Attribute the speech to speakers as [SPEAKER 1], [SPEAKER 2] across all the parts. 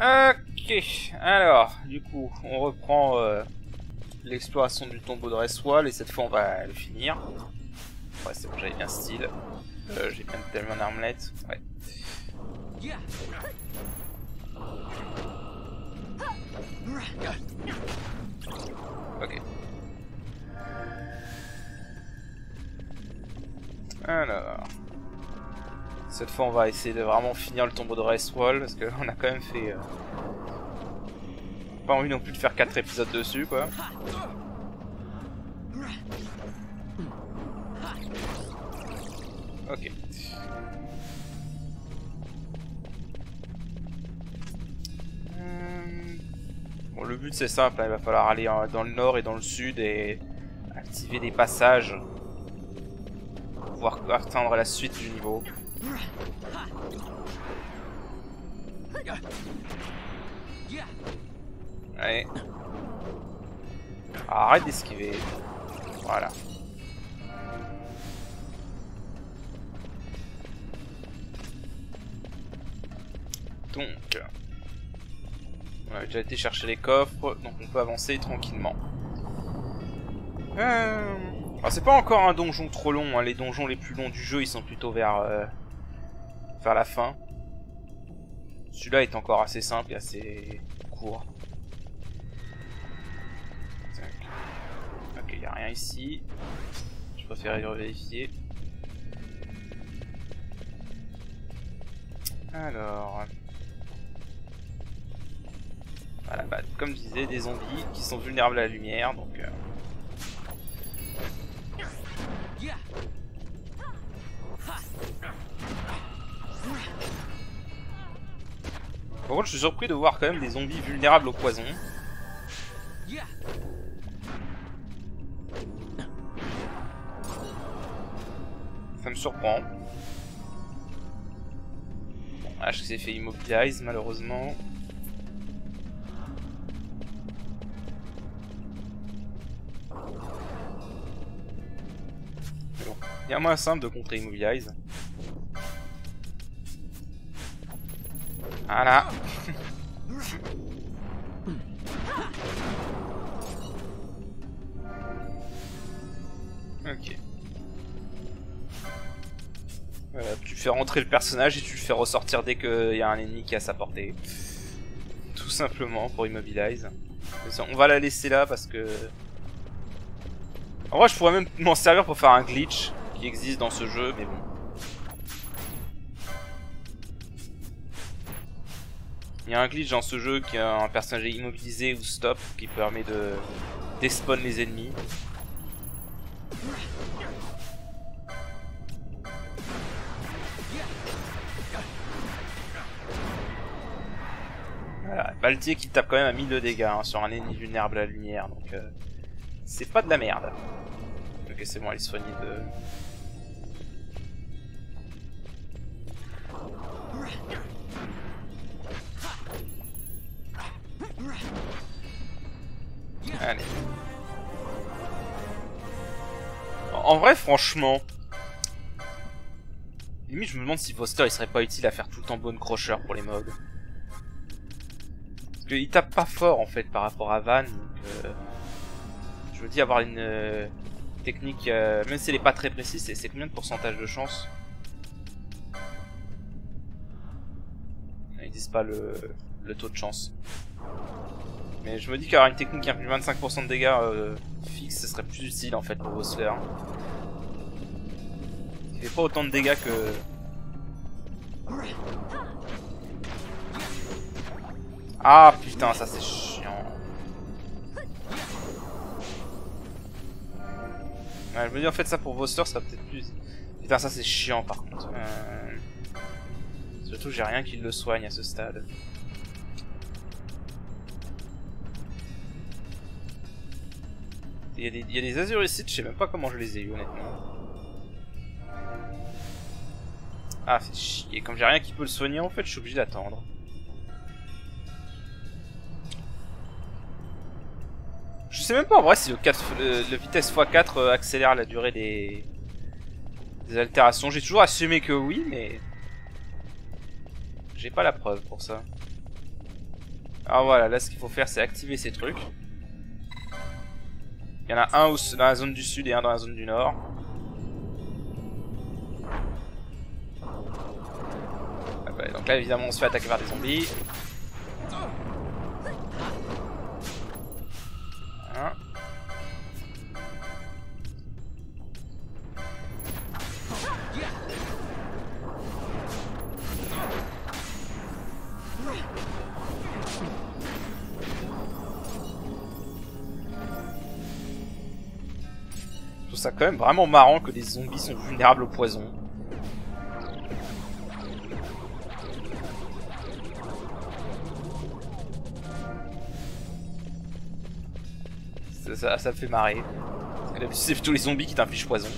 [SPEAKER 1] Ok, alors, du coup, on reprend l'exploration du tombeau de Restwall et cette fois on va le finir. Ouais, c'est bon, j'avais bien style. J'ai bien tellement une armelette. Ouais. Ok. Alors. Cette fois on va essayer de vraiment finir le tombeau de Restwall parce qu'on a quand même fait... Pas envie non plus de faire 4 épisodes dessus quoi. Ok. Bon, le but c'est simple, hein, il va falloir aller dans le nord et dans le sud et activer des passages pour pouvoir atteindre la suite du niveau. Allez. Arrête d'esquiver. Voilà. Donc, on a déjà été chercher les coffres, donc on peut avancer tranquillement. Alors c'est pas encore un donjon trop long, hein. Les donjons les plus longs du jeu ils sont plutôt vers la fin. Celui-là est encore assez simple et assez court. Ok, il n'y a rien ici. Je préfère vérifier. Alors... Voilà, bah, comme je disais, des zombies qui sont vulnérables à la lumière, donc... Par contre, je suis surpris de voir quand même des zombies vulnérables au poison. Ça me surprend. Bon, H s'est fait immobilize malheureusement. Mais bon, il y a un moyen simple de contrer immobilize. Voilà. Ok. Tu fais rentrer le personnage et tu le fais ressortir dès qu'il y a un ennemi qui a sa portée. Tout simplement pour immobilize. On va la laisser là parce que... En vrai je pourrais même m'en servir pour faire un glitch qui existe dans ce jeu, mais bon. Il y a un glitch dans ce jeu qui a un personnage immobilisé ou stop qui permet de despawn les ennemis. Voilà, Baltier qui tape quand même à 1000 de dégâts hein, sur un ennemi vulnérable à la lumière, donc c'est pas de la merde. Ok, c'est bon, elle est soignée de... Allez. En vrai, franchement... Limite, je me demande si Foster il serait pas utile à faire tout le temps Bone Crusher pour les mobs. Parce qu'il tape pas fort en fait par rapport à Van, donc je me dis avoir une technique, même si elle est pas très précise, c'est combien de pourcentage de chance? Ils disent pas le taux de chance. Mais je me dis qu'avoir une technique qui a plus de 25% de dégâts fixe, ce serait plus utile en fait pour Vossler. Il fait pas autant de dégâts que... Ah putain, ça c'est chiant. Ouais, je me dis en fait ça pour Vossler ça serait peut-être plus... Putain, ça c'est chiant par contre. Surtout j'ai rien qui le soigne à ce stade. Il y a des azuricides, je sais même pas comment je les ai eu honnêtement. Ah, fait chier. Comme j'ai rien qui peut le soigner, en fait, je suis obligé d'attendre. Je sais même pas en vrai si le vitesse x4 accélère la durée des altérations. J'ai toujours assumé que oui, mais j'ai pas la preuve pour ça. Alors voilà, là ce qu'il faut faire c'est activer ces trucs. Il y en a un dans la zone du sud et un dans la zone du nord. Ah bah, donc là évidemment on se fait attaquer par des zombies. Voilà. Je trouve ça quand même vraiment marrant que les zombies sont vulnérables au poison. Ça me fait marrer. Parce que d'habitude c'est plutôt les zombies qui t'infligent poison.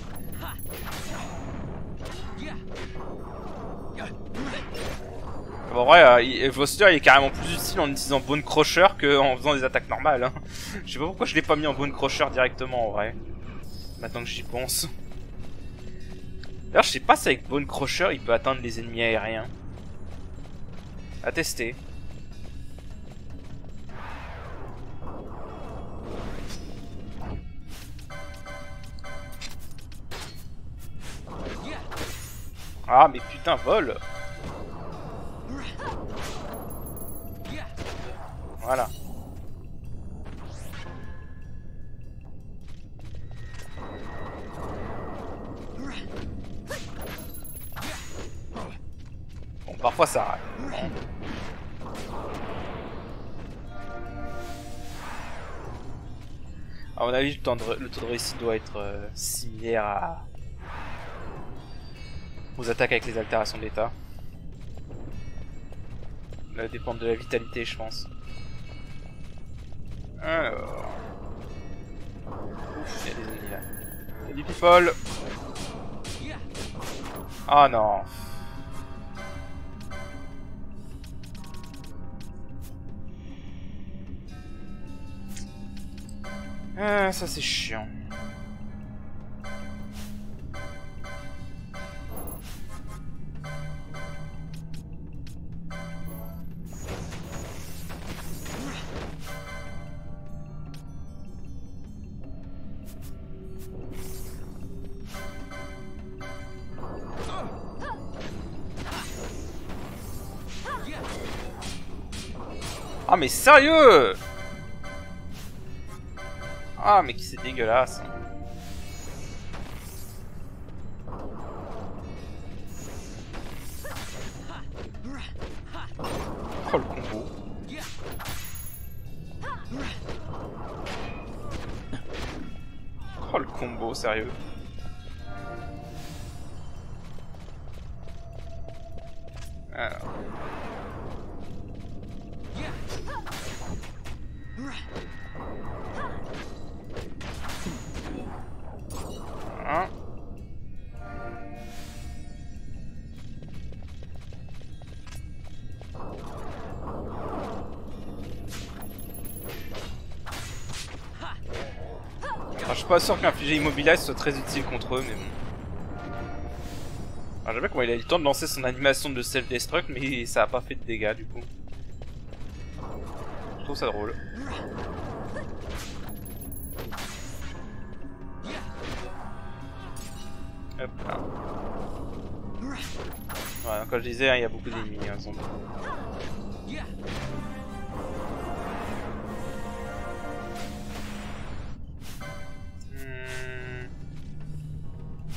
[SPEAKER 1] En vrai, Foster il est carrément plus utile en utilisant Bone Crusher qu'en faisant des attaques normales. Hein. Je sais pas pourquoi je l'ai pas mis en Bone Crusher directement en vrai. Maintenant que j'y pense. D'ailleurs je sais pas si avec Bone Crusher il peut atteindre les ennemis aériens. À tester. Ah mais putain vol. Voilà. Bon, parfois ça rate. À mon avis, le taux de réussite doit être similaire aux attaques avec les altérations de l'état. Ça va dépendre de la vitalité, je pense. Alors... Ouf, il y a des ennemis là. Il y a du people. Ah non. Ah, ça c'est chiant. Ah mais sérieux! Ah mais c'est dégueulasse. Oh le combo. Oh le combo, sérieux. Alors. Hein? Alors, je suis pas sûr qu'infliger Immobilize soit très utile contre eux, mais bon. Alors, j'aime bien comment il a eu le temps de lancer son animation de self-destruct, mais ça a pas fait de dégâts du coup. Je trouve ça drôle. Hop là. Voilà, comme je disais, il y a beaucoup d'ennemis, zombies.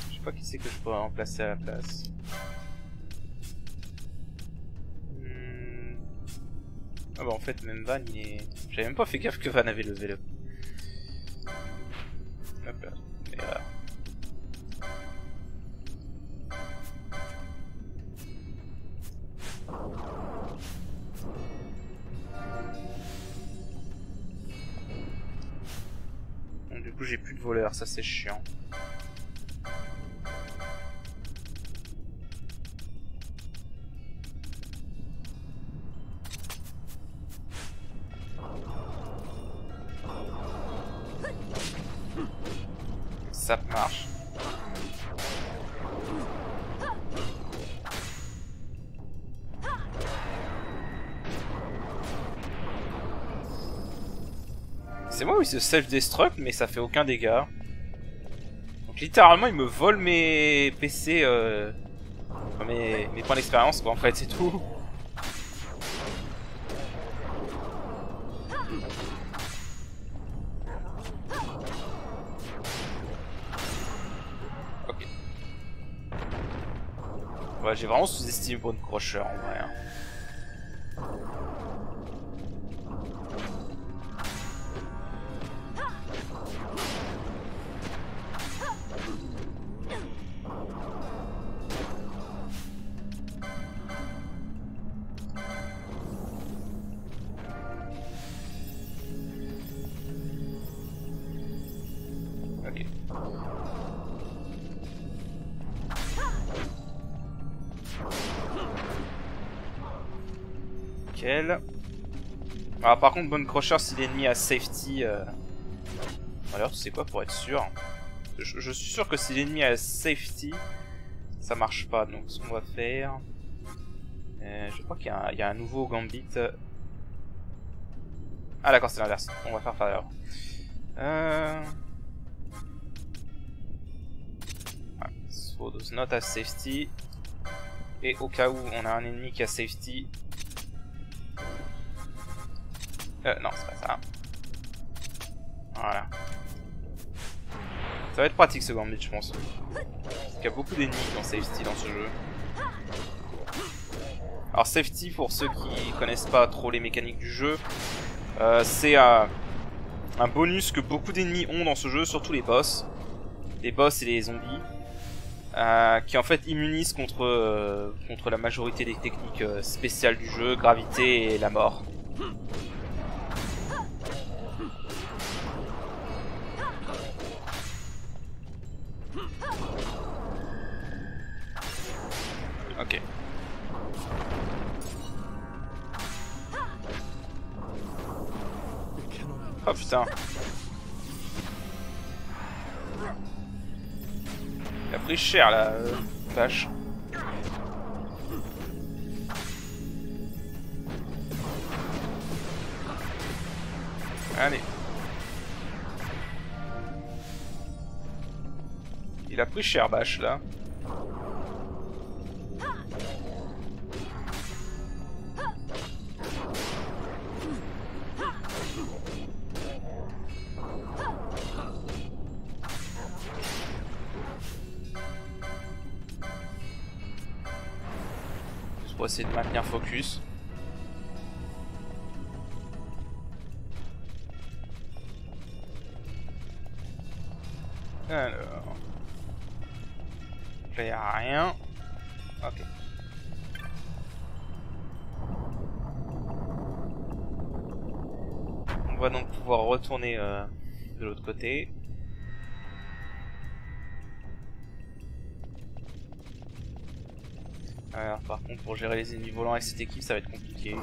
[SPEAKER 1] Je sais pas qui c'est que je pourrais remplacer à la place. Ah bah en fait même Van il est... J'avais même pas fait gaffe que Van avait levé up. Hop là, erreur. Bon, du coup j'ai plus de voleurs, ça c'est chiant. Ça marche. C'est moi où il se self-destruct mais ça fait aucun dégât. Donc littéralement il me vole mes PC, mes points d'expérience quoi en fait, c'est tout. Ok. Ouais, j'ai vraiment sous-estimé Bone Crusher en vrai. Hein. Ok. Nickel. Alors par contre Bone Crusher si l'ennemi a safety... Alors tu sais quoi pour être sûr, je suis sûr que si l'ennemi a safety ça marche pas, donc ce qu'on va faire... je crois qu'il y a un nouveau Gambit. Ah d'accord c'est l'inverse, on va faire alors. So does not have safety. Et au cas où on a un ennemi qui a safety... non c'est pas ça. Voilà. Ça va être pratique ce Gambit je pense. Parce qu'il y a beaucoup d'ennemis qui ont safety dans ce jeu. Alors safety pour ceux qui connaissent pas trop les mécaniques du jeu, c'est un bonus que beaucoup d'ennemis ont dans ce jeu, surtout les boss. Les boss et les zombies. Qui en fait immunisent contre la majorité des techniques spéciales du jeu, gravité et la mort. Ok. Oh putain. Il a pris cher la vache. Allez. Il a pris cher Bash là. Juste pour essayer de maintenir focus. Alors... là il n'y a rien. Ok. On va donc pouvoir retourner de l'autre côté. Alors par contre pour gérer les ennemis volants avec cette équipe ça va être compliqué.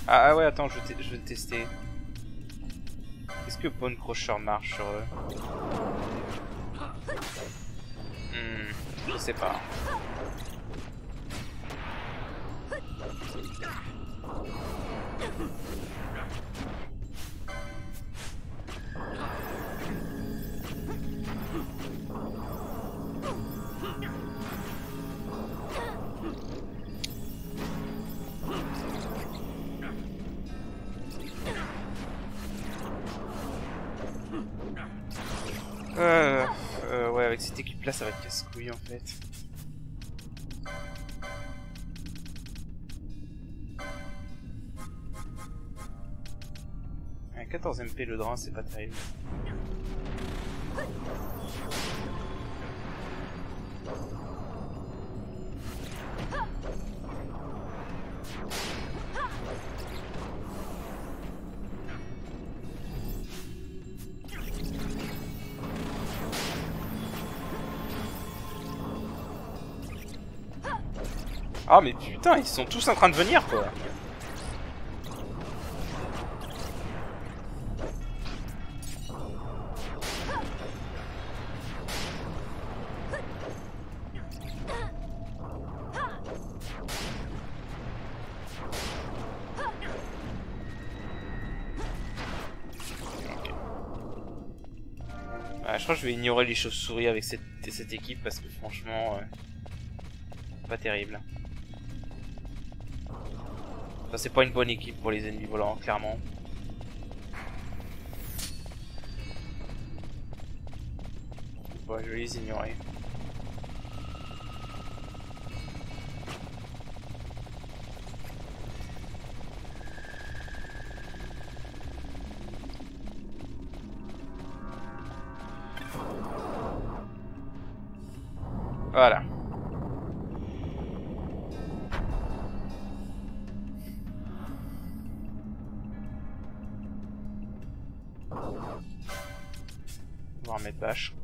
[SPEAKER 1] Ah ouais attends je vais tester. Est-ce que Bone Crusher marche sur eux? Je sais pas. Ouais, avec cette équipe là ça va être casse-couille en fait. À 14 MP le drain c'est pas terrible. Ah mais putain, ils sont tous en train de venir quoi. Ouais, je crois que je vais ignorer les chauves-souris avec cette équipe parce que franchement, pas terrible. Enfin, c'est pas une bonne équipe pour les ennemis volants, clairement. Ouais, je vais les ignorer. Voilà. On va remettre bâche.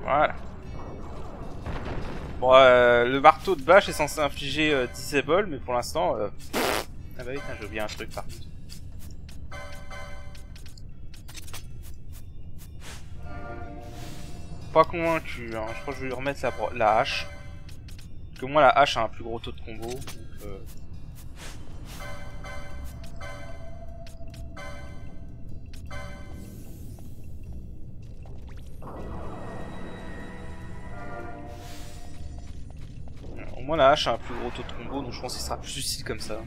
[SPEAKER 1] Voilà. Bon, le marteau de bâche est censé infliger disable, mais pour l'instant... Ah bah oui, j'ai oublié un truc par contre. Pas convaincu, hein. Je crois que je vais lui remettre la hache. Parce que moi la hache a un plus gros taux de combo. Donc, au moins la hache a un plus gros taux de combo, donc je pense qu'il sera plus utile comme ça.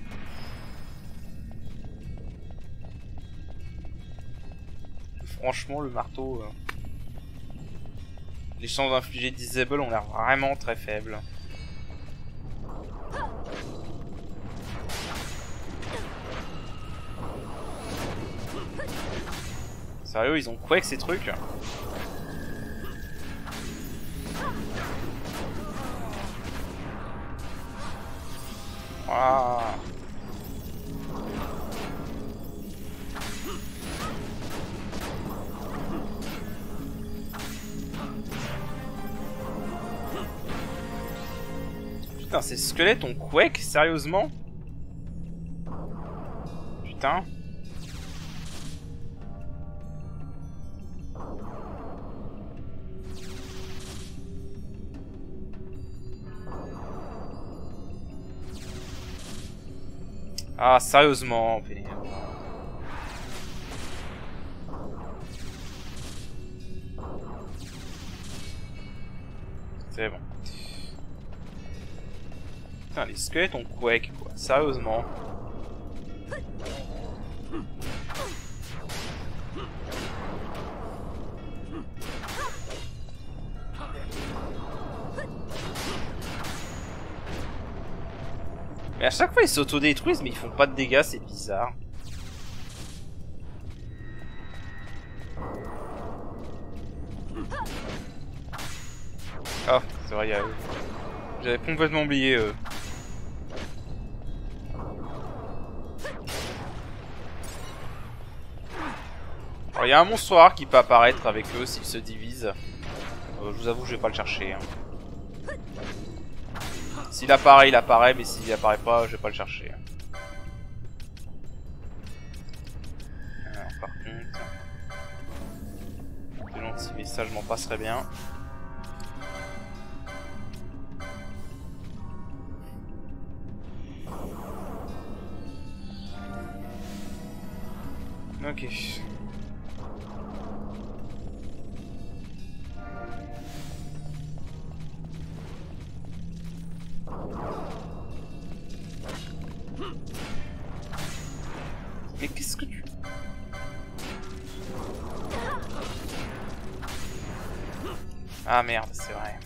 [SPEAKER 1] Franchement le marteau... les chances d'infliger disable ont l'air vraiment très faibles. Sérieux, ils ont quoi avec ces trucs? Voilà. Putain, ces squelettes ont quake, sérieusement? Putain. Ah, sérieusement, putain. C'est bon. Putain, les squelettes ont quake, quoi. Sérieusement. Mais à chaque fois ils s'autodétruisent mais ils font pas de dégâts, c'est bizarre. Ah, c'est vrai, j'avais complètement oublié Alors il y a un monstre rare qui peut apparaître avec eux s'ils se divisent. Je vous avoue, je vais pas le chercher. Hein. S'il apparaît, il apparaît, mais s'il apparaît pas, je vais pas le chercher. Alors, par contre, des gentils messages m'en passerait bien. Ok. Mais qu'est-ce que tu... Ah merde, c'est vrai.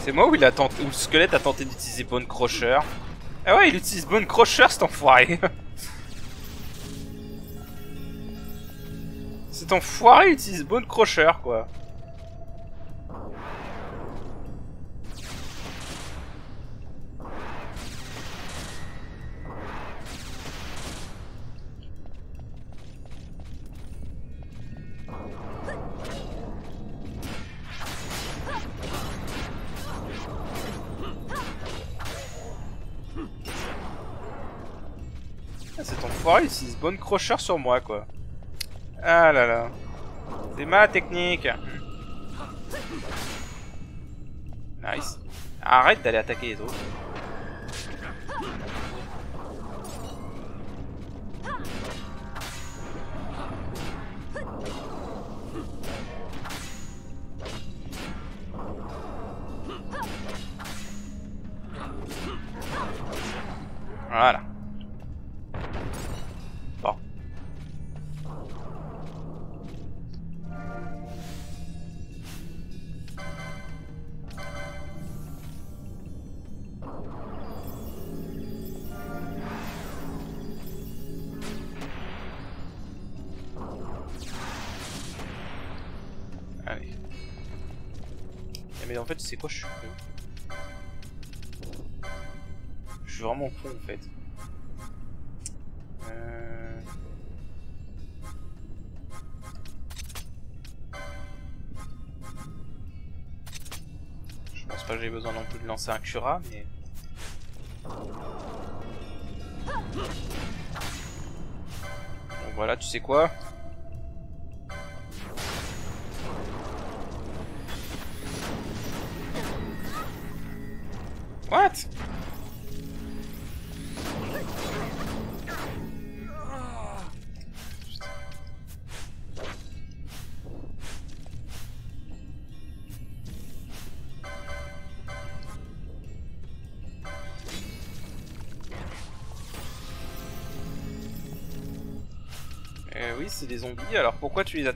[SPEAKER 1] C'est moi où il a tenté, où le squelette a tenté d'utiliser Bone Crusher. Ah ouais, il utilise Bone Crusher, cet enfoiré. Cet enfoiré utilise Bone Crusher, quoi. cet enfoiré, il utilise bonne crocheur sur moi, quoi. Ah là là. C'est ma technique. Nice. Arrête d'aller attaquer les autres. Voilà. Bon. Allez. Mais en fait, tu sais quoi, je suis con. Je suis vraiment con en fait. Je pense pas que j'ai besoin non plus de lancer un Cura, mais... Bon voilà, tu sais quoi? What? Oui, c'est des zombies, alors pourquoi tu les as...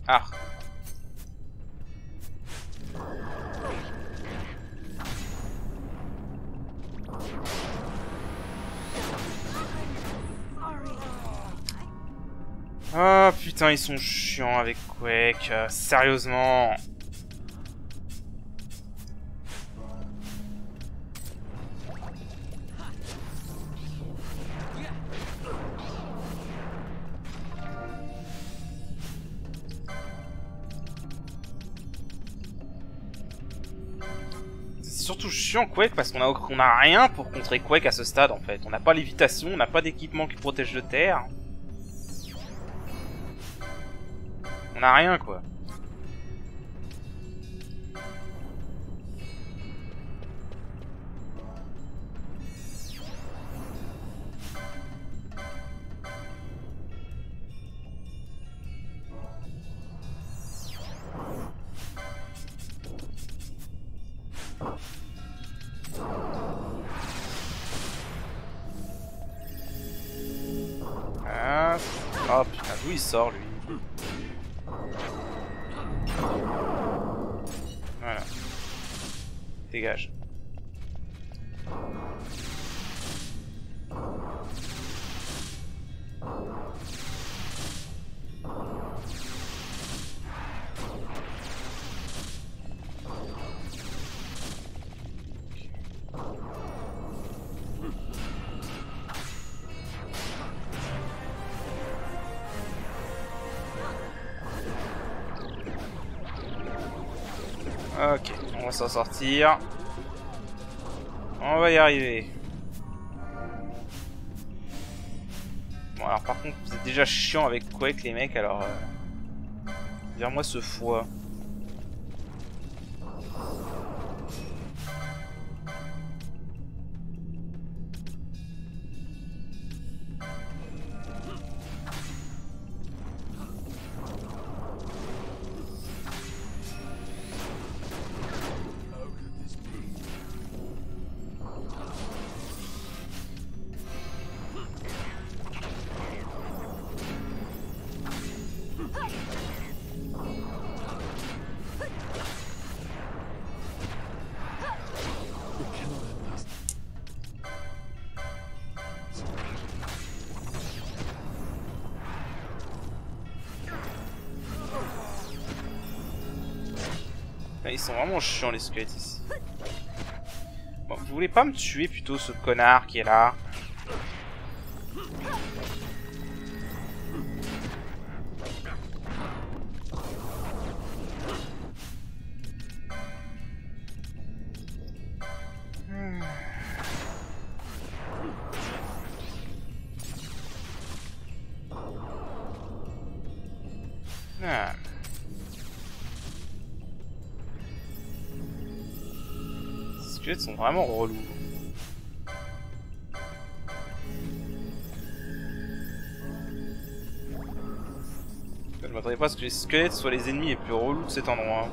[SPEAKER 1] Ah. Ah putain, ils sont chiants avec Quake, sérieusement. C'est surtout chiant Quake parce qu'on a rien pour contrer Quake à ce stade en fait. On n'a pas lévitation, on n'a pas d'équipement qui protège de terre. On a rien quoi. Ah, oh putain, d'où il sort lui? Voilà. Dégage. Ok, on va s'en sortir. On va y arriver. Bon alors par contre vous êtes déjà chiant avec Quake les mecs, alors vers-moi ce foie. Ils sont vraiment chiants les squelettes ici. Bon, vous voulez pas me tuer plutôt ce connard qui est là? Ah. Les squelettes sont vraiment relous. Je ne m'attendais pas à ce que les squelettes soient les ennemis les plus relous de cet endroit.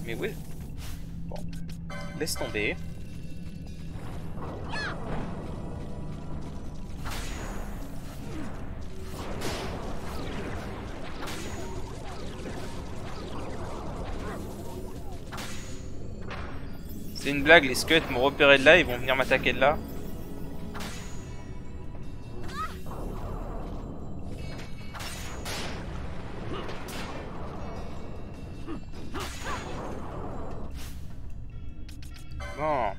[SPEAKER 1] Mais oui. Bon. Laisse tomber. C'est une blague, les squelettes m'ont repéré de là, ils vont venir m'attaquer de là. Bon.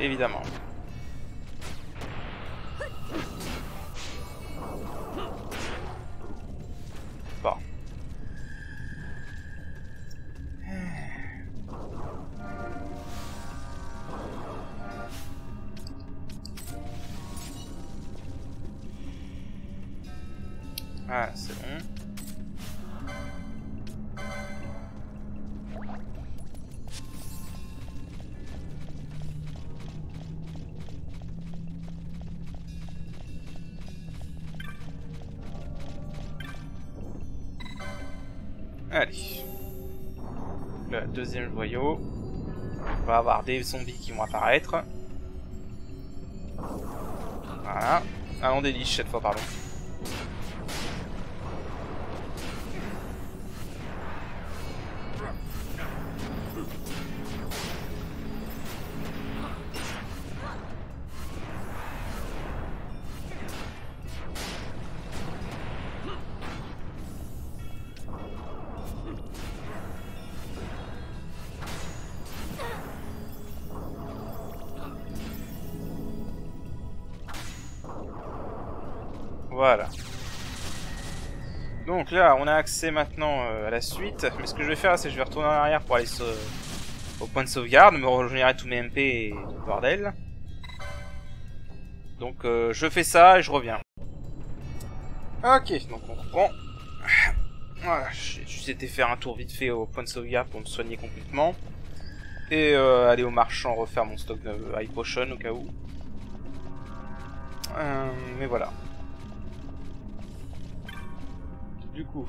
[SPEAKER 1] Évidemment. Bon. Ah, c'est bon. Allez. Le deuxième joyau. On va avoir des zombies qui vont apparaître. Voilà. Ah non, des liches cette fois, pardon. Voilà. Donc là, on a accès maintenant à la suite. Mais ce que je vais faire, c'est que je vais retourner en arrière pour aller au point de sauvegarde, me régénérer tous mes MP et tout le bordel. Donc je fais ça et je reviens. Ok, donc on reprend. Voilà, j'ai été faire un tour vite fait au point de sauvegarde pour me soigner complètement. Et aller au marchand refaire mon stock de high potion au cas où. Mais voilà. Du coup,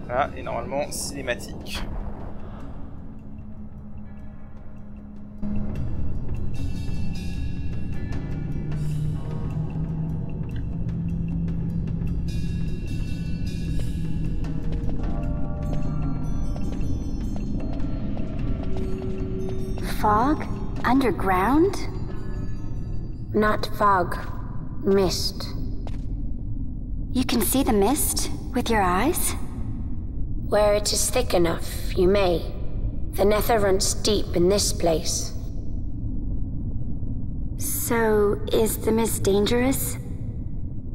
[SPEAKER 1] là, et normalement, cinématique.
[SPEAKER 2] Fog? Underground?
[SPEAKER 3] Not fog. Mist.
[SPEAKER 2] You can see the mist with your eyes?
[SPEAKER 3] Where it is thick enough, you may. The nether runs deep in this place.
[SPEAKER 2] So, is the mist dangerous?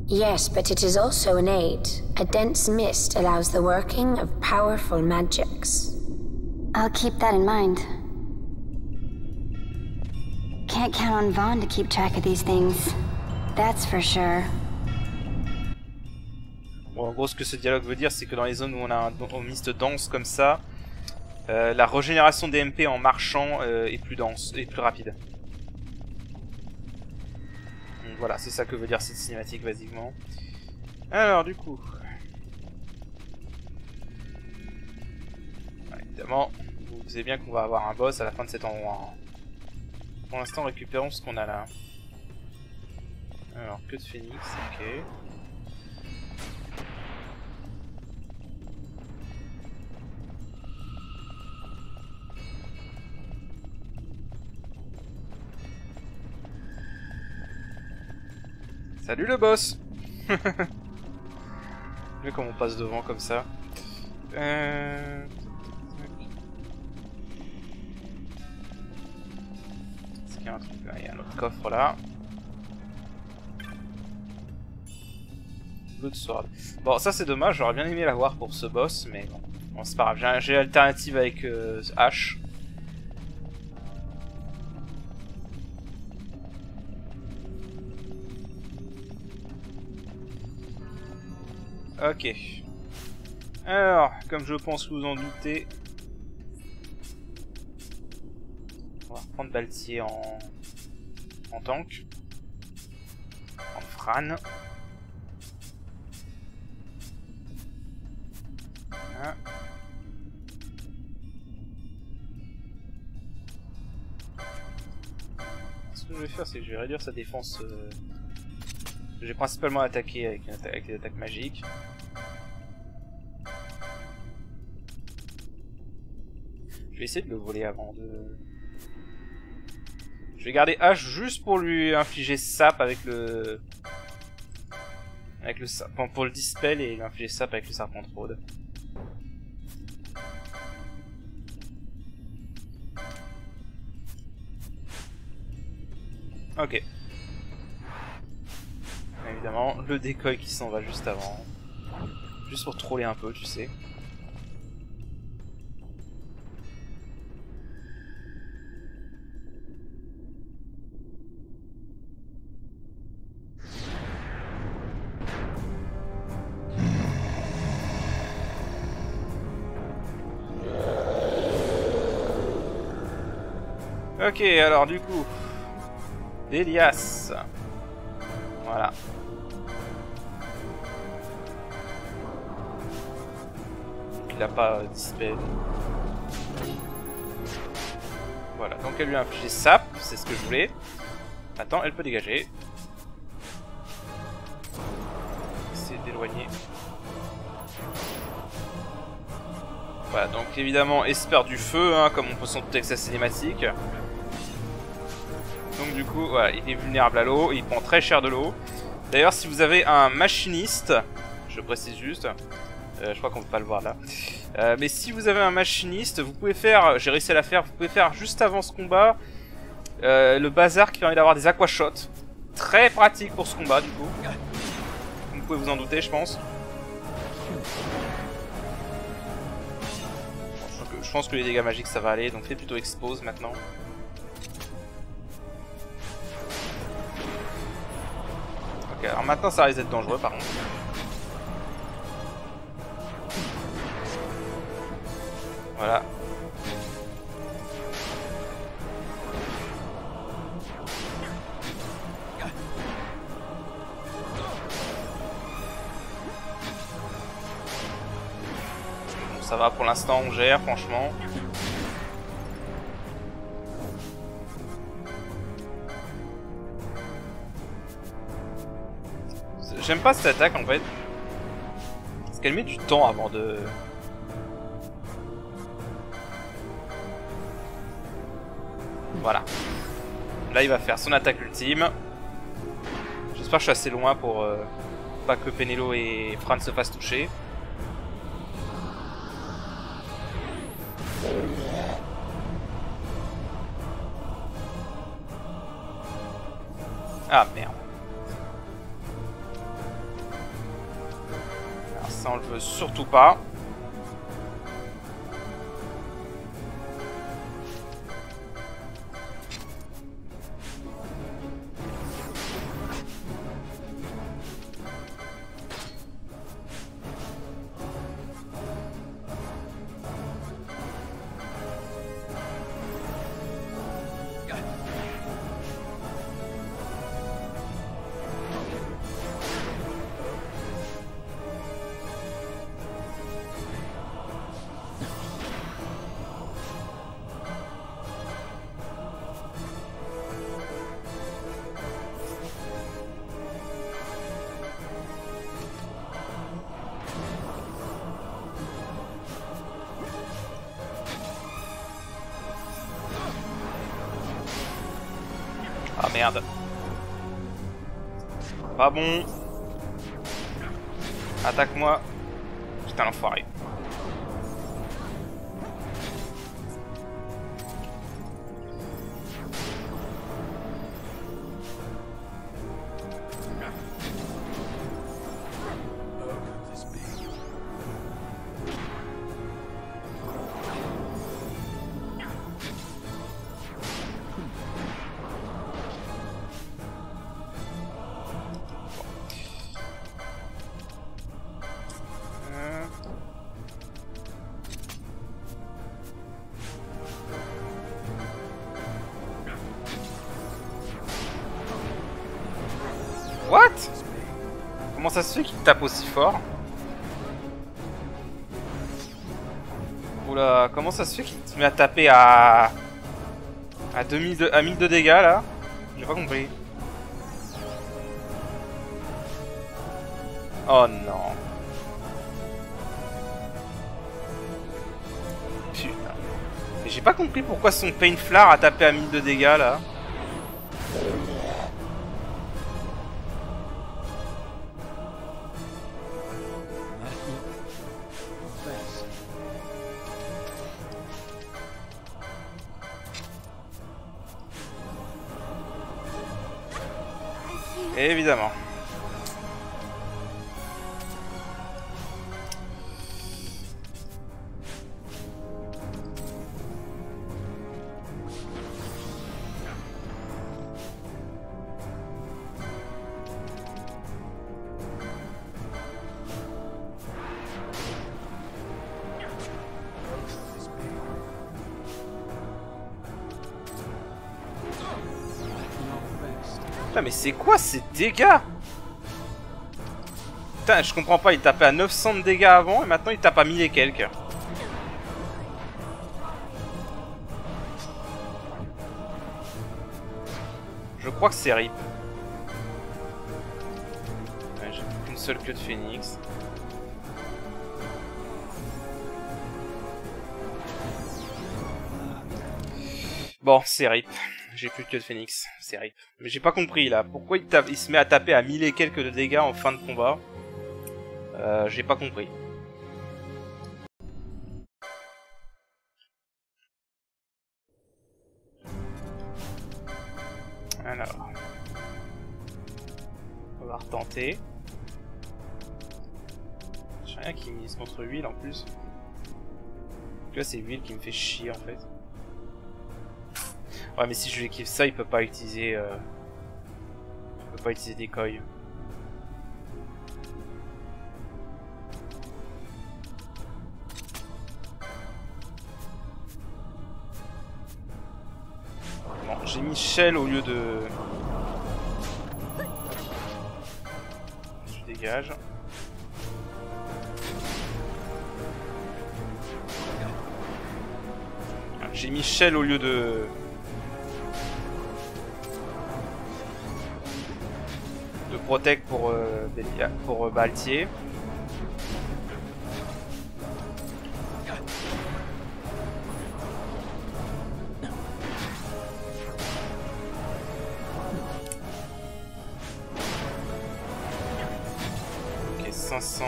[SPEAKER 3] Yes, but it is also an aid. A dense mist allows the working of powerful magics.
[SPEAKER 2] I'll keep that in mind. Can't count on Vaughn to keep track of these things. That's for sure.
[SPEAKER 1] Bon, en gros, ce que ce dialogue veut dire, c'est que dans les zones où on a un mist dense comme ça, la régénération des MP en marchant est plus dense et plus rapide. Donc voilà, c'est ça que veut dire cette cinématique, basiquement. Alors, du coup... Ouais, évidemment, vous savez bien qu'on va avoir un boss à la fin de cet endroit. Pour l'instant, récupérons ce qu'on a là. Alors, queue de phénix, ok. Salut le boss. Vu comme on passe devant comme ça. Est-ce qu'il y a un truc là? Il y a un autre coffre là. L'autre sword. Bon, ça c'est dommage, j'aurais bien aimé l'avoir pour ce boss, mais bon, bon c'est pas grave. J'ai l'alternative avec H. Ok. Alors, comme je pense que vous en doutez, on va reprendre Baltier en tank. En Fran. Voilà. Ce que je vais faire, c'est que je vais réduire sa défense. J'ai principalement attaqué avec des attaques magiques. Je vais essayer de le voler avant de... Je vais garder H juste pour lui infliger sap avec le... pour le dispel et l'infliger sap avec le serpent de Rhodes. Ok. Évidemment, le décoil qui s'en va juste avant. Juste pour troller un peu, tu sais. Ok, alors du coup... Délias. Voilà. Il n'a pas dispel. Voilà, donc elle lui a infligé sap, c'est ce que je voulais. Maintenant, elle peut dégager. Essayer d'éloigner. Voilà, donc évidemment, Esper du feu, hein, comme on peut s'en douter avec sa cinématique. Donc du coup, voilà, il est vulnérable à l'eau, il prend très cher de l'eau. D'ailleurs, si vous avez un machiniste, je précise juste, je crois qu'on peut pas le voir là. Mais si vous avez un machiniste, vous pouvez faire, j'ai réussi à la faire, vous pouvez faire juste avant ce combat, le bazar qui permet d'avoir des aquashots. Très pratique pour ce combat du coup. Vous pouvez vous en douter, je pense. Je pense que les dégâts magiques ça va aller, donc fais plutôt expose maintenant. Ok, alors maintenant ça risque d'être dangereux par contre. Voilà. Bon, ça va pour l'instant, on gère franchement. J'aime pas cette attaque en fait. Parce qu'elle met du temps avant de... Voilà. Là il va faire son attaque ultime. J'espère que je suis assez loin pour pas que Penelo et Fran se fassent toucher. Ah merde. Alors ça on le veut surtout pas. merde. Pas bon. Attaque-moi. Putain, l'enfoiré. What? Comment ça se fait qu'il tape aussi fort? Oula, comment ça se fait qu'il se met à taper à 1000 de dégâts là? J'ai pas compris. Oh non. Putain. Et j'ai pas compris pourquoi son Painflar a tapé à 1000 de dégâts là. Évidemment. Putain, mais c'est quoi ces dégâts? Putain, je comprends pas, il tapait à 900 de dégâts avant et maintenant il tape à 1000 et quelques. Je crois que c'est RIP. Ouais, j'ai plus qu'une seule queue de phénix. Bon, c'est RIP. J'ai plus que de phénix, c'est RIP. Mais j'ai pas compris là, pourquoi il se met à taper à 1000 et quelques de dégâts en fin de combat. J'ai pas compris. Alors. On va retenter. J'ai rien qui mise contre huile en plus. Là c'est huile qui me fait chier en fait. Ouais mais si je lui kiffe ça, il peut pas utiliser decoy. Bon, j'ai mis Shell au lieu de... Je dégage. J'ai mis Shell au lieu de Protect pour Baltier. Ok, 500.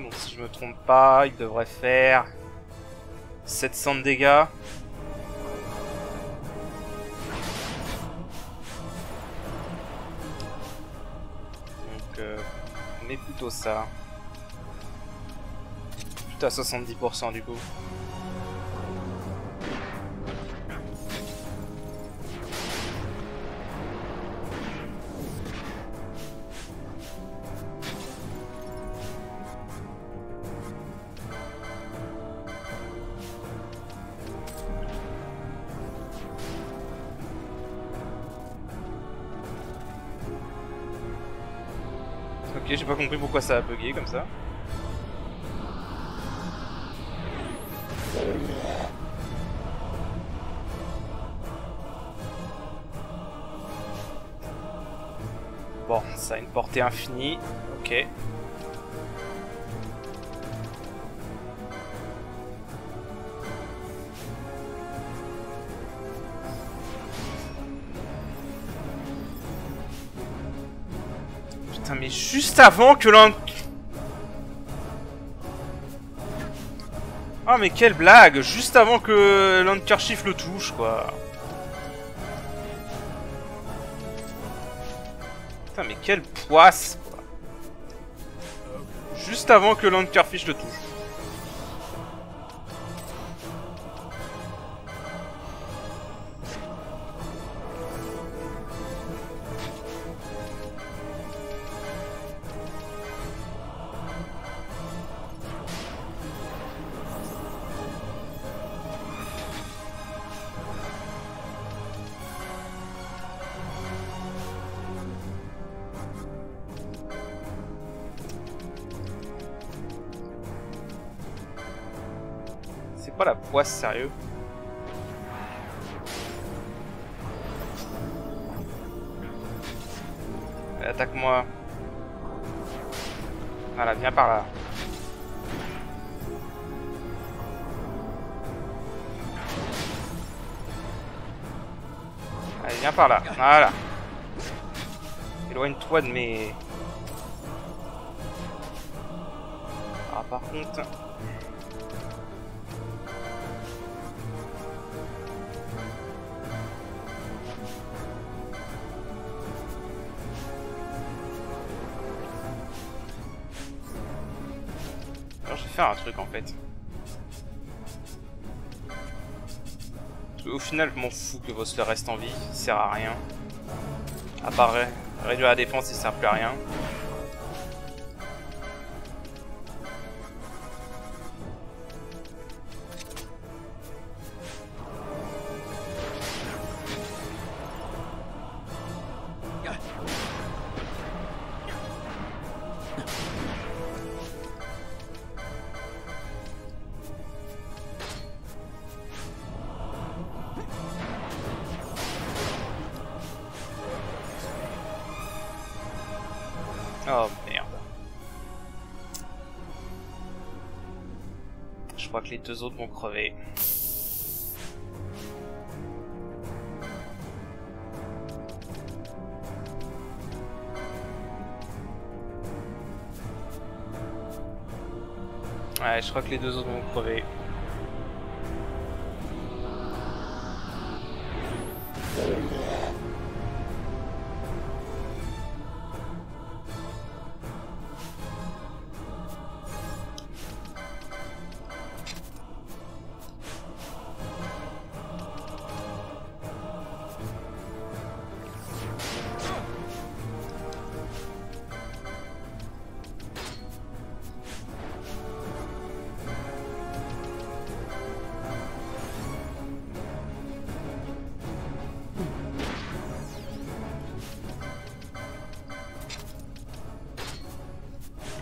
[SPEAKER 1] Donc si je me trompe pas, il devrait faire 700 de dégâts. Donc on met plutôt ça. Plutôt à 70% du coup. Ok, j'ai pas compris pourquoi ça a bugué comme ça. Bon, ça a une portée infinie. Ok. Putain, mais juste avant que l'un... Ah mais quelle blague! Juste avant que l'Handkerchief le touche, quoi. Putain, mais quelle poisse, quoi. Juste avant que l'Handkerchief le touche. C'est pas la poisse, sérieux. Attaque-moi. Voilà, viens par là. Allez, viens par là. Voilà. Éloigne-toi de mes... Ah, par contre... Alors, je vais faire un truc en fait. Au final, je m'en fous que Vossler reste en vie, ça sert à rien. À part réduire la défense, il sert plus à rien. Oh merde. Je crois que les deux autres vont crever. Ouais, je crois que les deux autres vont crever.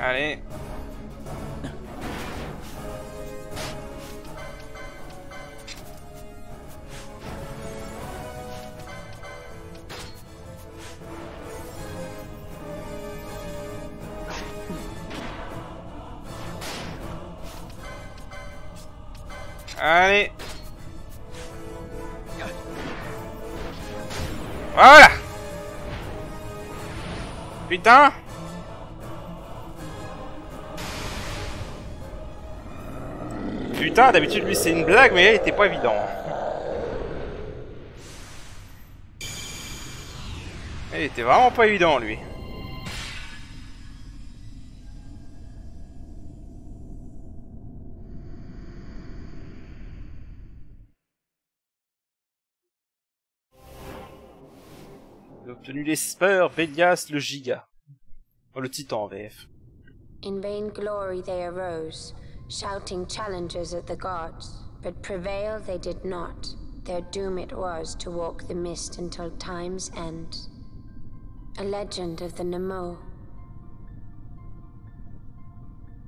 [SPEAKER 1] Allez. Allez. Voilà. Putain. Putain, d'habitude lui c'est une blague, mais là il était pas évident. Il était vraiment pas évident lui. J'ai obtenu l'Esper, Bélias, le Giga. Oh, le Titan en VF.
[SPEAKER 3] In vain glory they arose, shouting challenges at the gods, but prevail they did not. Their doom it was to walk the mist until time's end. A legend of the Nemo.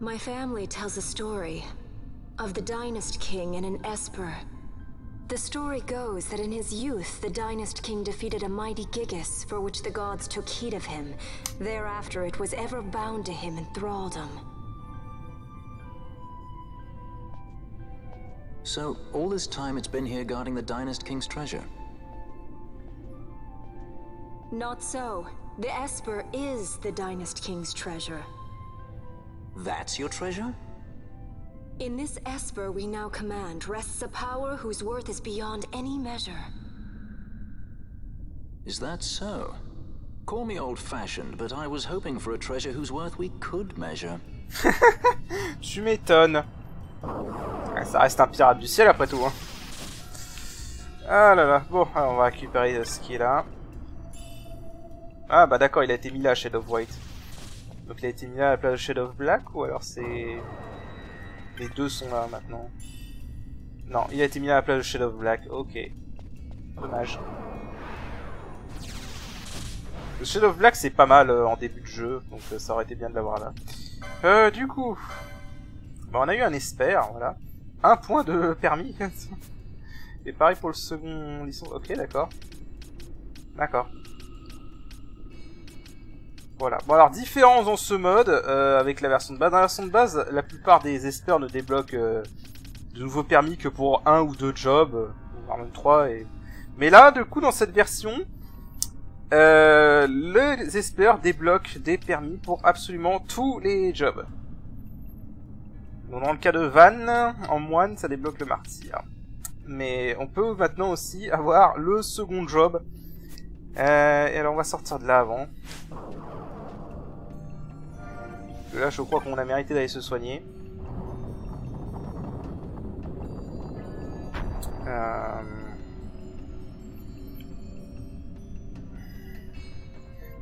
[SPEAKER 4] My family tells a story of the Dynast King and an Esper. The story goes that in his youth, the Dynast King defeated a mighty Gigas, for which the gods took heed of him. Thereafter, it was ever bound to him in thraldom.
[SPEAKER 5] So, all this time it's been here guarding the Dynast King's treasure?
[SPEAKER 4] Not so. The Esper is the Dynast King's treasure.
[SPEAKER 5] That's your treasure?
[SPEAKER 4] In this Esper we now command rests a power whose worth is beyond any measure.
[SPEAKER 5] Is that so? Call me old-fashioned, but I was hoping for a treasure whose worth we could measure.
[SPEAKER 1] Tu m'étonnes. Ça reste un pirate du ciel après tout. Hein. Ah là là. Bon, alors on va récupérer ce qui est là. Ah bah d'accord, il a été mis là, Shade of White. Donc il a été mis là à la place de Shade of Black, ou alors c'est... Les deux sont là maintenant. Non, il a été mis là à la place de Shade of Black, ok. Dommage. Le Shade of Black c'est pas mal en début de jeu, donc ça aurait été bien de l'avoir là. Du coup... Bah, on a eu un Esper, voilà. 1 point de permis. Et pareil pour le second licence. Ok, d'accord. D'accord. Voilà. Bon alors, différence dans ce mode avec la version de base. Dans la version de base, la plupart des Espers ne débloquent de nouveaux permis que pour 1 ou 2 jobs, voire même 3. Mais là, du coup, dans cette version, les Espers débloquent des permis pour absolument tous les jobs. Donc dans le cas de Van, en moine, ça débloque le martyr. Mais on peut maintenant aussi avoir le second job. Et alors on va sortir de là avant. Là je crois qu'on a mérité d'aller se soigner.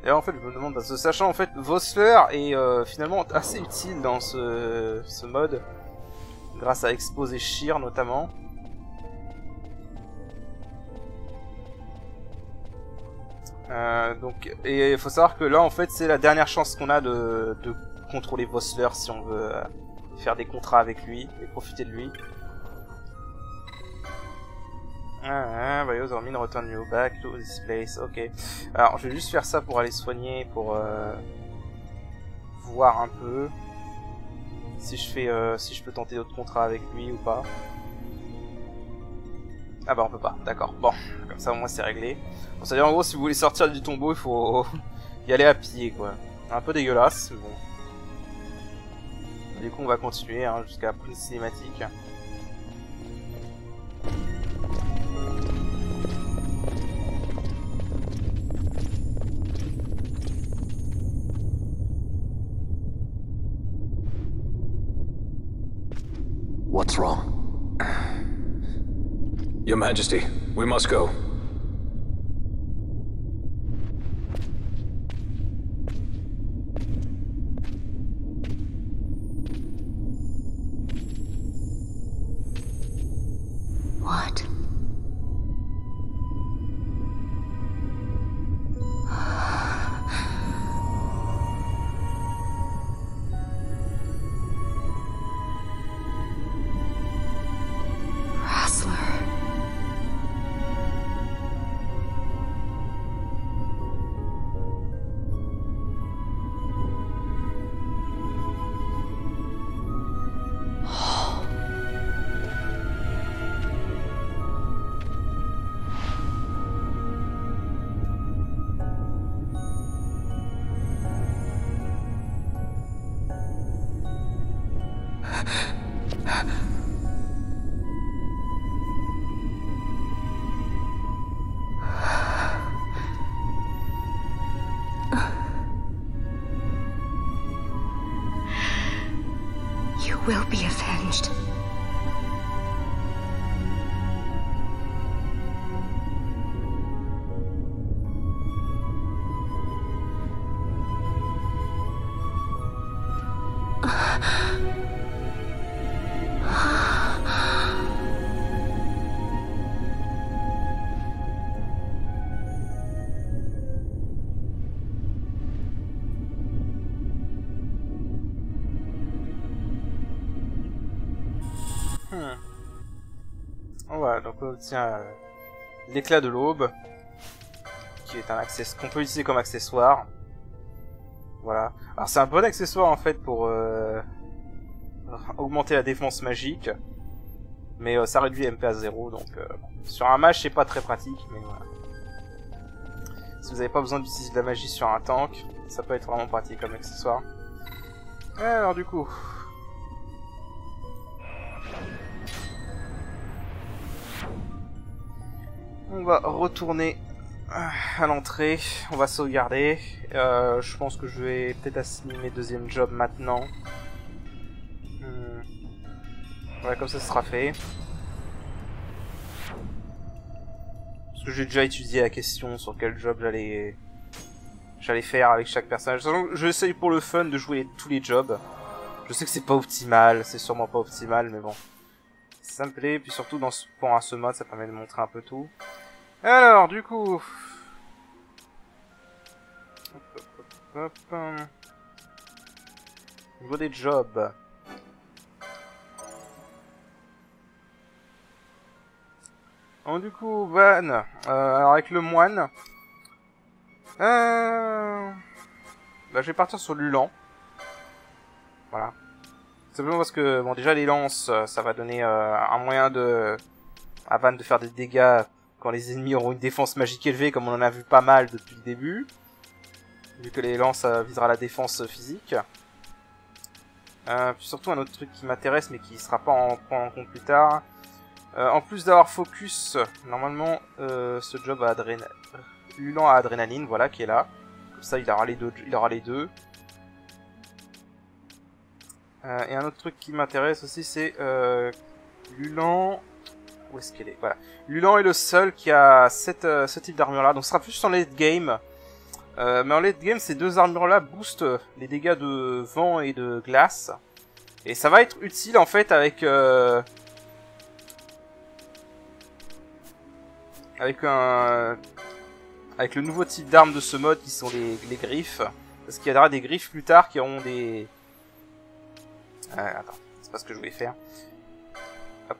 [SPEAKER 1] Et en fait je me demande, parce que sachant en fait Vossler est finalement assez utile dans ce mode, grâce à Expose et Shear notamment. Donc, et il faut savoir que là en fait c'est la dernière chance qu'on a de contrôler Vossler si on veut faire des contrats avec lui et profiter de lui. By other means, return you back to this place. Ok. Alors, je vais juste faire ça pour aller soigner, pour voir un peu si je peux tenter d'autres contrats avec lui ou pas. Ah bah on peut pas. D'accord. Bon, comme ça au moins c'est réglé. Bon, c'est-à-dire en gros si vous voulez sortir du tombeau, il faut y aller à pied quoi. Un peu dégueulasse, mais bon. Du coup on va continuer hein, jusqu'à la cinématique.
[SPEAKER 5] What's wrong?
[SPEAKER 6] Your Majesty, we must go.
[SPEAKER 4] What? Will be avenged.
[SPEAKER 1] Voilà, donc on obtient l'éclat de l'aube, qui est un accessoire qu'on peut utiliser comme accessoire. Voilà. Alors c'est un bon accessoire en fait pour augmenter la défense magique, mais ça réduit MP à 0, donc sur un mage c'est pas très pratique, mais voilà. Si vous n'avez pas besoin d'utiliser de la magie sur un tank, ça peut être vraiment pratique comme accessoire. Alors du coup... on va retourner à l'entrée, on va sauvegarder. Je pense que je vais peut-être assigner mes deuxièmes jobs maintenant. Ouais, comme ça ce sera fait. Parce que j'ai déjà étudié la question sur quel job j'allais faire avec chaque personnage. J'essaye pour le fun de jouer tous les jobs. Je sais que c'est pas optimal, c'est sûrement pas optimal, mais bon. Ça me plaît, puis surtout pour ce mode, ça permet de montrer un peu tout. Alors, du coup... hop. Au niveau des jobs... donc du coup, Van, alors avec le moine... bah, je vais partir sur Lulan. Voilà. Simplement parce que, bon, déjà les lances, ça va donner un moyen à Van de faire des dégâts quand les ennemis auront une défense magique élevée, comme on en a vu pas mal depuis le début. Vu que les lances, ça visera la défense physique. Puis surtout un autre truc qui m'intéresse, mais qui sera pas en compte plus tard. En plus d'avoir focus, normalement, ce job à Lulan à adrénaline, voilà, qui est là. Comme ça, il aura les deux. Et un autre truc qui m'intéresse aussi, c'est Lulan... où est-ce qu'elle est? Voilà. Lulan est le seul qui a ce type d'armure-là, donc ce sera plus en late game. Mais en late game, ces deux armures-là boostent les dégâts de vent et de glace. Et ça va être utile, en fait, avec le nouveau type d'armes de ce mode, qui sont les griffes. Parce qu'il y aura des griffes plus tard qui auront des... attends, c'est pas ce que je voulais faire. Hop.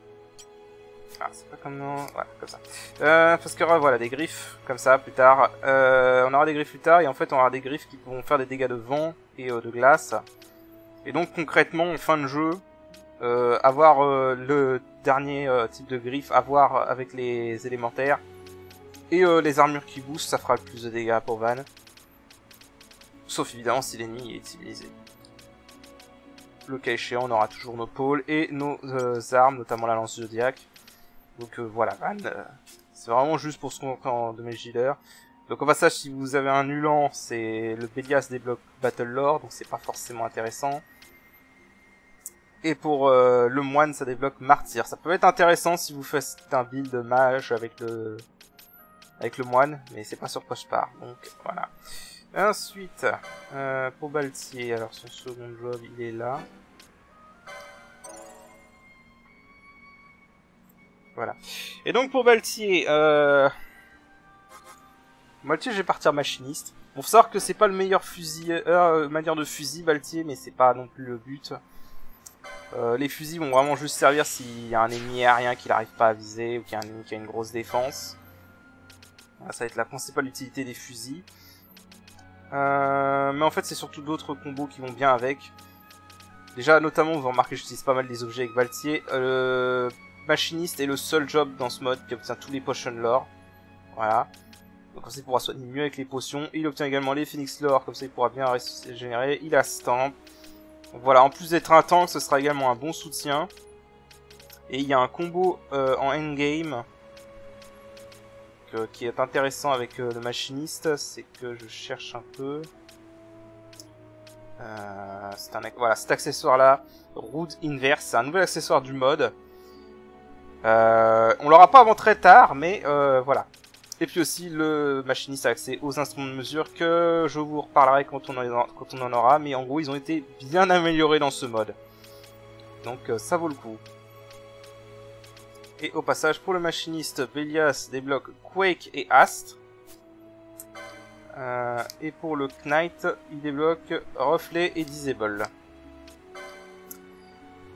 [SPEAKER 1] Ah, c'est pas comme... voilà, comme ça. Parce qu'il y aura, voilà, des griffes, comme ça, plus tard. On aura des griffes plus tard, et en fait, on aura des griffes qui vont faire des dégâts de vent et de glace. Et donc, concrètement, en fin de jeu, avoir le dernier type de griffe, avoir avec les élémentaires, et les armures qui boostent, ça fera plus de dégâts pour Van. Sauf évidemment si l'ennemi est utilisé. Le cas échéant, on aura toujours nos pôles et nos armes, notamment la lance zodiaque. Donc voilà, Van, c'est vraiment juste pour se concentrer en Damage Dealer. Donc au passage, si vous avez un Ulan, c'est le Bélias débloque Battle Lore, donc c'est pas forcément intéressant. Et pour le moine, ça débloque Martyr. Ça peut être intéressant si vous faites un build mage avec le moine, mais c'est pas sur quoi je pars, donc voilà. Ensuite, pour Baltier, alors son second job, il est là. Voilà. Et donc pour Baltier, je vais partir machiniste. Bon, faut savoir que c'est pas le meilleur manière de fusil, Baltier, mais c'est pas non plus le but. Les fusils vont vraiment juste servir s'il y a un ennemi aérien qui n'arrive pas à viser, ou qu'il y a un ennemi qui a une grosse défense. Voilà, ça va être la principale utilité des fusils. Mais en fait, c'est surtout d'autres combos qui vont bien avec. Déjà, notamment, vous remarquez que j'utilise pas mal des objets avec Baltier. Machiniste est le seul job dans ce mode qui obtient tous les potion lore. Voilà. Donc comme ça, il pourra soigner mieux avec les potions. Il obtient également les Phoenix lore, comme ça, il pourra bien régénérer. Il a Stamp. Donc voilà, en plus d'être un tank, ce sera également un bon soutien. Et il y a un combo en endgame qui est intéressant avec le machiniste, c'est que je cherche un peu. Voilà, cet accessoire-là, Root Inverse, c'est un nouvel accessoire du mode. On l'aura pas avant très tard, mais voilà. Et puis aussi, le machiniste a accès aux instruments de mesure que je vous reparlerai quand on en aura, mais en gros, ils ont été bien améliorés dans ce mode. Donc ça vaut le coup. Et au passage, pour le machiniste, Bélias débloque Quake et Astre. Et pour le Knight, il débloque Reflet et Disable.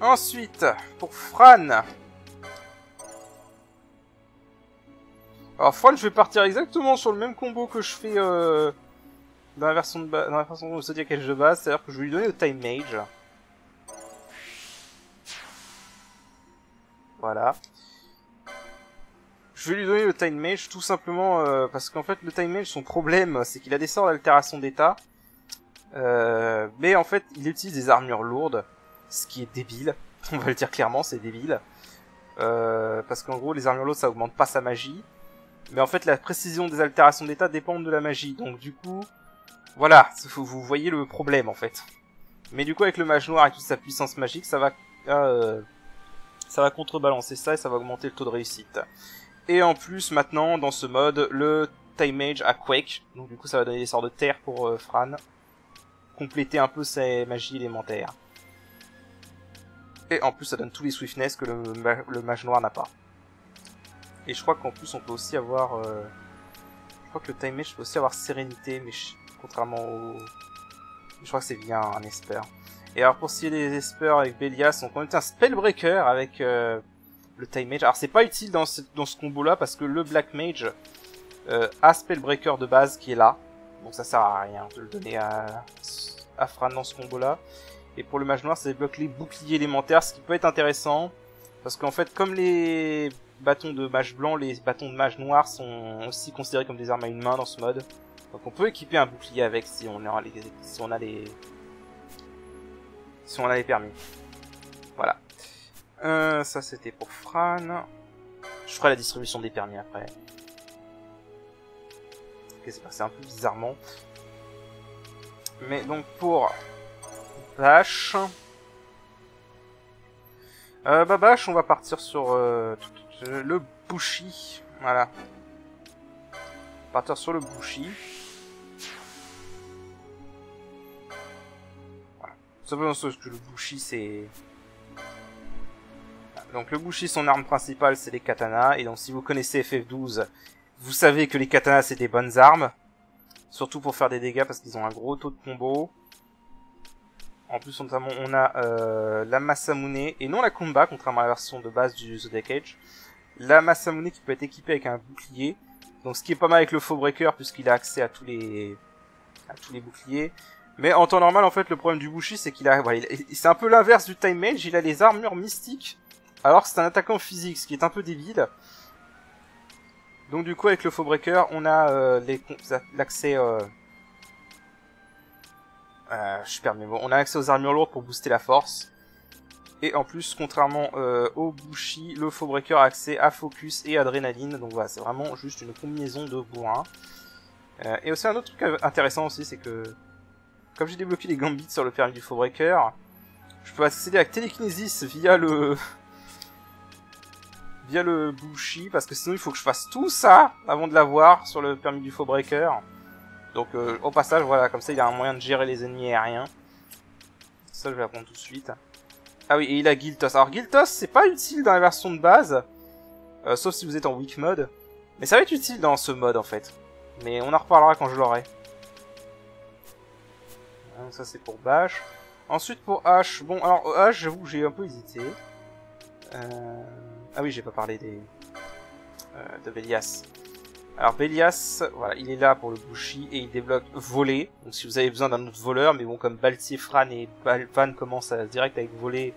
[SPEAKER 1] Ensuite, pour Fran. Alors Fran, je vais partir exactement sur le même combo que je fais dans la version de Zodiac Age de base, c'est-à-dire que je vais lui donner le Time Mage. Je vais lui donner le Time Mage tout simplement parce qu'en fait le Time Mage, son problème c'est qu'il a des sorts d'altération d'état. Mais en fait il utilise des armures lourdes, ce qui est débile, on va le dire clairement, c'est débile. Parce qu'en gros les armures lourdes ça augmente pas sa magie. Mais en fait la précision des altérations d'état dépend de la magie, donc du coup, voilà, vous voyez le problème en fait. Mais du coup avec le mage noir et toute sa puissance magique, ça va contrebalancer ça et ça va augmenter le taux de réussite. Et en plus maintenant dans ce mode, le Time Mage a Quake, donc du coup ça va donner des sorts de terre pour Fran, compléter un peu ses magies élémentaires. Et en plus ça donne tous les swiftness que le mage noir n'a pas. Et je crois qu'en plus on peut aussi avoir... je crois que le Time Mage peut aussi avoir sérénité, mais contrairement au... Je crois que c'est bien un Esper. Et alors pour ce qui est des Esper avec Belias, on peut mettre un Spellbreaker avec le Time Mage. Alors c'est pas utile dans ce combo là parce que le Black Mage a Spellbreaker de base qui est là. Donc ça sert à rien de le donner à Fran dans ce combo là. Et pour le Mage Noir ça débloque les boucliers élémentaires, ce qui peut être intéressant. Parce qu'en fait comme les bâtons de Mage Blanc, les bâtons de Mage Noir sont aussi considérés comme des armes à une main dans ce mode. Donc on peut équiper un bouclier avec si on a les permis. Voilà. Ça c'était pour Fran. Je ferai la distribution des permis après. Ok, c'est passé un peu bizarrement. Mais donc pour Bash. Bash, on va partir sur le Bushi. Voilà. Partir sur le Bushi. Voilà. Simplement parce que le Bushi c'est... Donc le Bushi, son arme principale c'est les katanas. Et donc si vous connaissez FF12, vous savez que les katanas c'est des bonnes armes. Surtout pour faire des dégâts parce qu'ils ont un gros taux de combo. En plus notamment on a la Masamune et non la Kumba, contrairement à la version de base du Zodiac Age. La Masamune qui peut être équipée avec un bouclier. Donc ce qui est pas mal avec le Faux Breaker puisqu'il a accès à tous les boucliers. Mais en temps normal en fait le problème du Bushi c'est qu'il a... Voilà, c'est un peu l'inverse du Time Mage, il a les armures mystiques. Alors que c'est un attaquant physique, ce qui est un peu débile. Donc du coup avec le Faux Breaker on a l'accès... je perds mes mots. On a accès aux armures lourdes pour booster la force. Et en plus, contrairement au Bushi, le Faux Breaker a accès à Focus et Adrénaline. Donc voilà, c'est vraiment juste une combinaison de bourrin. Et aussi un autre truc intéressant aussi, c'est que... Comme j'ai débloqué les Gambits sur le permis du Faux Breaker, je peux accéder à Télékinésis via le Bushi. Parce que sinon il faut que je fasse tout ça avant de l'avoir sur le permis du Faux Breaker. Donc au passage, voilà, comme ça il a un moyen de gérer les ennemis aériens. Ça je vais apprendre tout de suite. Ah oui, et il a Giltos. Alors Giltos, c'est pas utile dans la version de base. Sauf si vous êtes en weak mode. Mais ça va être utile dans ce mode en fait. Mais on en reparlera quand je l'aurai. Donc ça c'est pour Bash. Ensuite pour H. Bon, alors H, j'avoue que j'ai un peu hésité. Ah oui, j'ai pas parlé de Belias. Alors Belias, voilà, il est là pour le Bushi et il débloque voler. Donc si vous avez besoin d'un autre voleur, mais bon comme Balti, Fran et Van commencent à direct avec voler,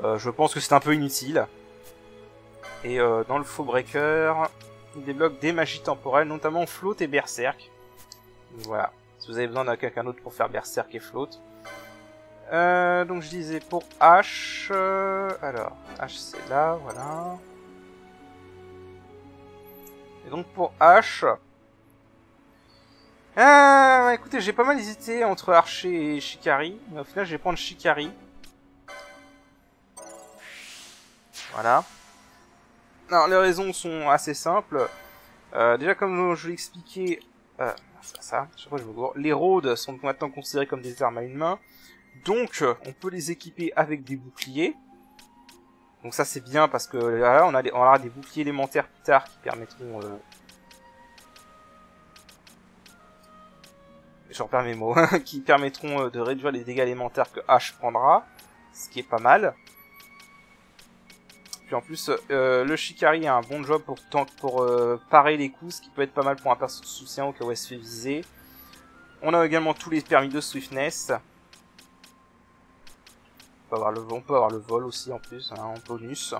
[SPEAKER 1] je pense que c'est un peu inutile. Et dans le Faux Breaker, il débloque des magies temporelles, notamment Float et Berserk. Donc voilà, si vous avez besoin d'un quelqu'un d'autre pour faire Berserk et Float. Donc je disais pour H, alors H c'est là, voilà. Et donc pour H... écoutez, j'ai pas mal hésité entre Archer et Shikari. Mais au final, je vais prendre Shikari. Voilà. Alors, les raisons sont assez simples. Déjà, comme je l'ai expliqué... les rôdes sont maintenant considérés comme des armes à une main. Donc, on peut les équiper avec des boucliers. Donc ça c'est bien parce que là on aura des boucliers élémentaires plus tard qui permettront... Je repère mes mots. Qui permettront de réduire les dégâts élémentaires que H prendra. Ce qui est pas mal. Puis en plus, le Shikari a un bon job pour parer les coups, ce qui peut être pas mal pour un perso de soutien au cas où elle se fait viser. On a également tous les permis de swiftness. On peut avoir le vol aussi en plus, hein, en bonus.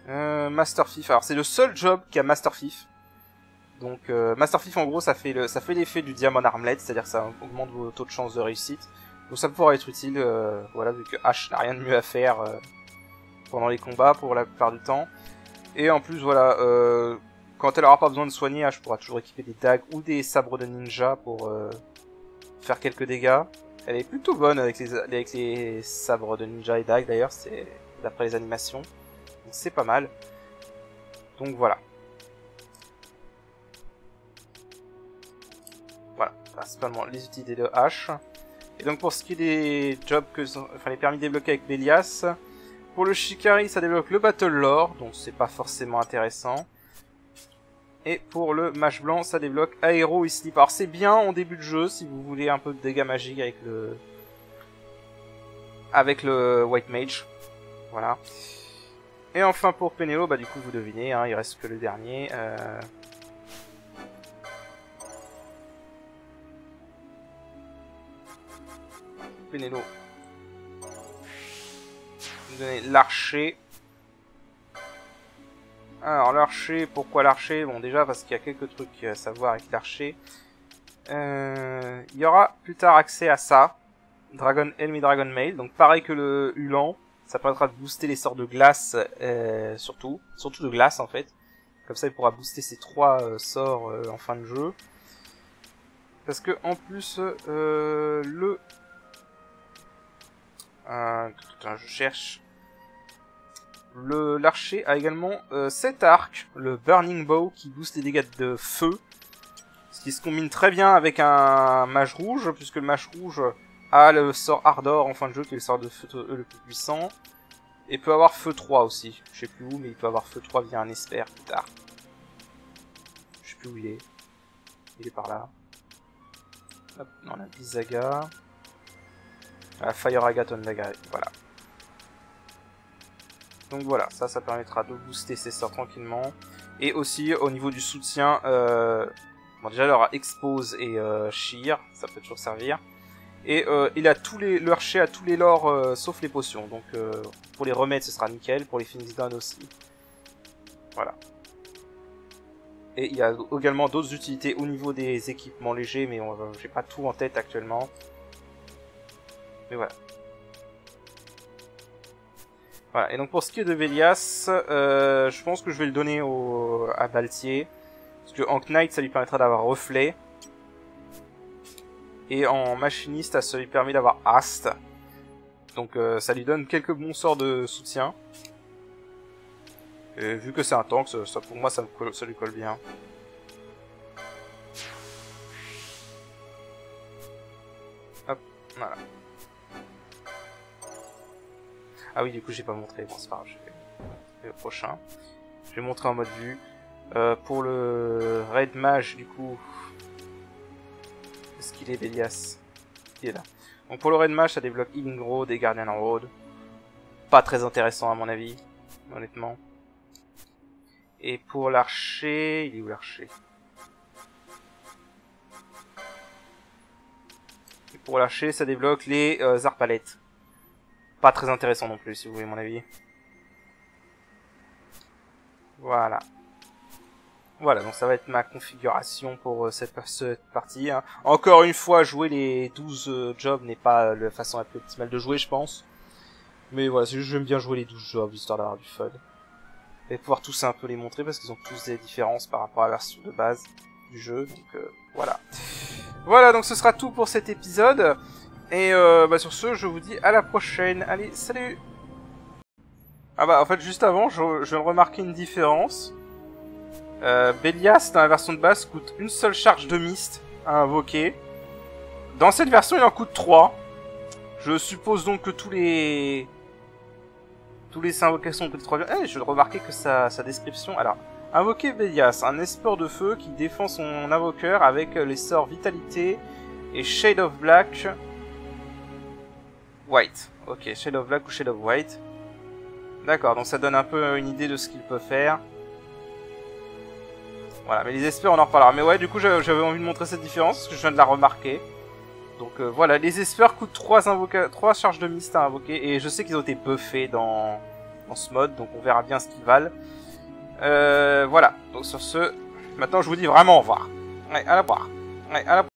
[SPEAKER 1] Master Thief. Alors c'est le seul job qui a Master Thief. Donc Master Thief en gros ça fait l'effet du Diamond Armlet, c'est-à-dire que ça augmente vos taux de chance de réussite. Donc ça pourra être utile, voilà, vu que Ash n'a rien de mieux à faire pendant les combats pour la plupart du temps. Et en plus voilà, quand elle aura pas besoin de soigner, Ash pourra toujours équiper des dagues ou des sabres de ninja pour faire quelques dégâts. Elle est plutôt bonne avec les sabres de ninja et dagues d'ailleurs, c'est d'après les animations. Donc c'est pas mal. Donc voilà. Voilà, principalement les utilités de Ash. Et donc pour ce qui est des jobs les permis débloqués avec Bélias, pour le Shikari ça débloque le Battle Lore, donc c'est pas forcément intéressant. Et pour le Mage Blanc ça débloque Aéro et Sleep. Alors c'est bien en début de jeu si vous voulez un peu de dégâts magiques avec le White Mage. Voilà. Et enfin pour Penelo, bah du coup vous devinez, hein, il reste que le dernier. Penelo. Vous donnez l'archer. Alors l'archer, pourquoi l'archer? Bon déjà parce qu'il y a quelques trucs à savoir avec l'archer. Il y aura plus tard accès à ça. Dragon Helm et Dragon Mail. Donc pareil que le Hulan. Ça permettra de booster les sorts de glace, surtout de glace en fait. Comme ça il pourra booster ses 3 sorts en fin de jeu. Parce que en plus je cherche. L'archer a également cet arc, le Burning Bow, qui booste les dégâts de feu. Ce qui se combine très bien avec un mage rouge, puisque le mage rouge a le sort Ardor en fin de jeu, qui est le sort de feu le plus puissant. Et peut avoir feu 3 aussi. Je sais plus où, mais il peut avoir feu 3 via un esper plus tard. Je sais plus où il est. Il est par là. Hop, non, la Bisaga. La Fire Agaton Daga, voilà. Donc voilà, ça permettra de booster ses sorts tranquillement. Et aussi au niveau du soutien, bon déjà il aura Expose et Shear, ça peut toujours servir. Et il a le archer a tous les lores sauf les potions, donc pour les remèdes ce sera nickel, pour les Phoenix Down aussi. Voilà. Et il y a également d'autres utilités au niveau des équipements légers, mais j'ai pas tout en tête actuellement. Mais voilà. Voilà, et donc pour ce qui est de Bélias, je pense que je vais le donner à Baltier. Parce que en Knight, ça lui permettra d'avoir Reflet. Et en Machiniste, ça lui permet d'avoir Ast. Donc ça lui donne quelques bons sorts de soutien. Et vu que c'est un tank, ça pour moi, ça lui colle bien. Hop, voilà. Ah oui, du coup, j'ai pas montré. Bon, c'est pas grave, je fais le prochain. Je vais montrer en mode vue. Pour le Raid Mage, du coup... Est-ce qu'il est Bélias? Il est là. Donc pour le Raid Mage, ça débloque Healing Road et Guardian Road. Pas très intéressant à mon avis, honnêtement. Et pour l'archer... Il est où l'archer? Et pour l'archer, ça débloque les arpalettes. Pas très intéressant non plus, si vous voulez mon avis. Voilà. Voilà, donc ça va être ma configuration pour cette partie. Hein. Encore une fois, jouer les 12 jobs n'est pas la façon la plus optimale de jouer, je pense. Mais voilà, c'est juste que j'aime bien jouer les 12 jobs, histoire d'avoir du fun. Et pouvoir tous un peu les montrer, parce qu'ils ont tous des différences par rapport à la version de base du jeu. Donc voilà. Voilà, donc ce sera tout pour cet épisode. Et sur ce, je vous dis à la prochaine. Allez, salut! Ah bah, en fait, juste avant, je viens de remarquer une différence. Bélias, dans la version de base, coûte une seule charge de mist à invoquer. Dans cette version, il en coûte 3. Je suppose donc que tous les invocations coûtent 3. Eh, je viens de remarquer que sa description... Alors, invoquer Bélias, un espoir de feu qui défend son invoqueur avec les sorts Vitalité et Shade of Black... White. Ok, Shade of Black ou Shade of White. D'accord, donc ça donne un peu une idée de ce qu'il peut faire. Voilà, mais les espers, on en reparlera. Mais ouais, du coup, j'avais envie de montrer cette différence, parce que je viens de la remarquer. Donc voilà, les espers coûtent 3 charges de mist à invoquer, et je sais qu'ils ont été buffés dans dans ce mode, donc on verra bien ce qu'ils valent. Voilà, donc sur ce, maintenant je vous dis vraiment au revoir. Allez, à la prochaine.